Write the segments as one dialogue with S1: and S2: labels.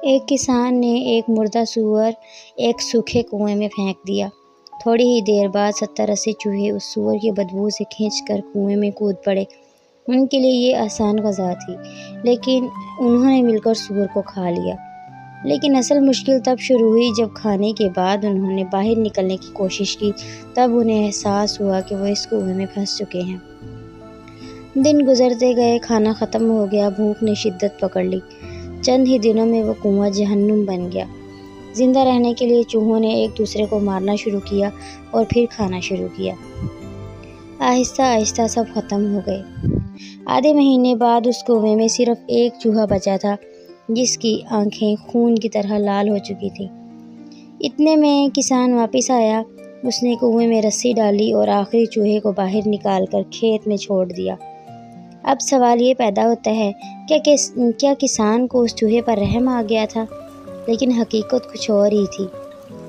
S1: ایک کسان نے ایک مردہ سور ایک سوکھے کنویں میں پھینک دیا۔ تھوڑی ہی دیر بعد 70-80 چوہے اس سور کی بدبو سے کھینچ کر کنویں میں کود پڑے۔ ان کے لیے یہ آسان غذا تھی، لیکن انہوں نے مل کر سور کو کھا لیا۔ لیکن اصل مشکل تب شروع ہوئی جب کھانے کے بعد انہوں نے باہر نکلنے کی کوشش کی۔ تب انہیں احساس ہوا کہ وہ اس کنویں میں پھنس چکے ہیں۔ دن گزرتے گئے، کھانا ختم ہو گیا، بھوک نے شدت پکڑ لی۔ چند ہی دنوں میں وہ کنواں جہنم بن گیا۔ زندہ رہنے کے لیے چوہوں نے ایک دوسرے کو مارنا شروع کیا اور پھر کھانا شروع کیا۔ آہستہ آہستہ سب ختم ہو گئے۔ آدھے مہینے بعد اس کنویں میں صرف ایک چوہا بچا تھا، جس کی آنکھیں خون کی طرح لال ہو چکی تھیں۔ اتنے میں کسان واپس آیا۔ اس نے کنویں میں رسی ڈالی اور آخری چوہے کو باہر نکال کر کھیت میں چھوڑ دیا۔ اب سوال یہ پیدا ہوتا ہے، کیا کسان کو اس چوہے پر رحم آ گیا تھا؟ لیکن حقیقت کچھ اور ہی تھی۔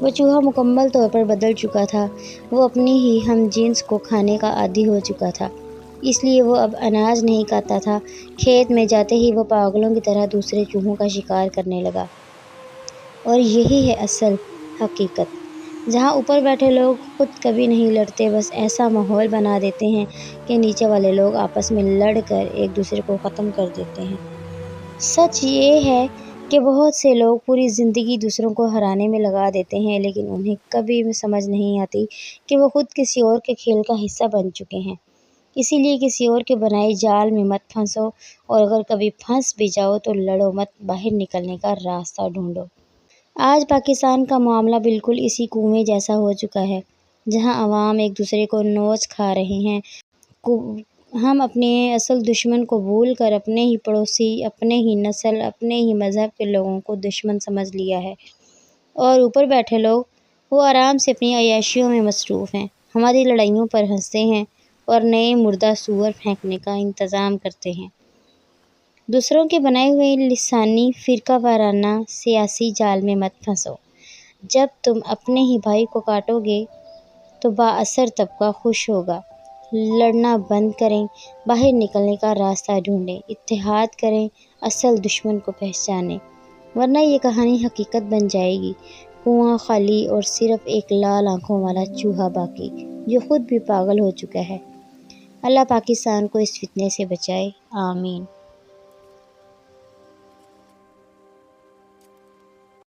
S1: وہ چوہا مکمل طور پر بدل چکا تھا۔ وہ اپنی ہی ہم جنس کو کھانے کا عادی ہو چکا تھا، اس لیے وہ اب اناج نہیں کھاتا تھا۔ کھیت میں جاتے ہی وہ پاگلوں کی طرح دوسرے چوہوں کا شکار کرنے لگا۔ اور یہی ہے اصل حقیقت، جہاں اوپر بیٹھے لوگ خود کبھی نہیں لڑتے، بس ایسا ماحول بنا دیتے ہیں کہ نیچے والے لوگ آپس میں لڑ کر ایک دوسرے کو ختم کر دیتے ہیں۔ سچ یہ ہے کہ بہت سے لوگ پوری زندگی دوسروں کو ہرانے میں لگا دیتے ہیں، لیکن انہیں کبھی سمجھ نہیں آتی کہ وہ خود کسی اور کے کھیل کا حصہ بن چکے ہیں۔ اسی لیے کسی اور کے بنائے جال میں مت پھنسو، اور اگر کبھی پھنس بھی جاؤ تو لڑو مت، باہر نکلنے کا راستہ ڈھونڈو۔ آج پاکستان کا معاملہ بالکل اسی کنویں جیسا ہو چکا ہے، جہاں عوام ایک دوسرے کو نوچ کھا رہے ہیں۔ ہم اپنے اصل دشمن کو بھول کر اپنے ہی پڑوسی، اپنے ہی نسل، اپنے ہی مذہب کے لوگوں کو دشمن سمجھ لیا ہے، اور اوپر بیٹھے لوگ وہ آرام سے اپنی عیاشیوں میں مصروف ہیں، ہماری لڑائیوں پر ہنستے ہیں اور نئے مردہ سور پھینکنے کا انتظام کرتے ہیں۔ دوسروں کے بنائے ہوئے لسانی فرقہ وارانہ سیاسی جال میں مت پھنسو۔ جب تم اپنے ہی بھائی کو کاٹو گے تو بااثر طبقہ خوش ہوگا۔ لڑنا بند کریں، باہر نکلنے کا راستہ ڈھونڈیں، اتحاد کریں، اصل دشمن کو پہچانیں، ورنہ یہ کہانی حقیقت بن جائے گی۔ کنواں خالی اور صرف ایک لال آنکھوں والا چوہا باقی، جو خود بھی پاگل ہو چکا ہے۔ اللہ پاکستان کو اس فتنے سے بچائے، آمین۔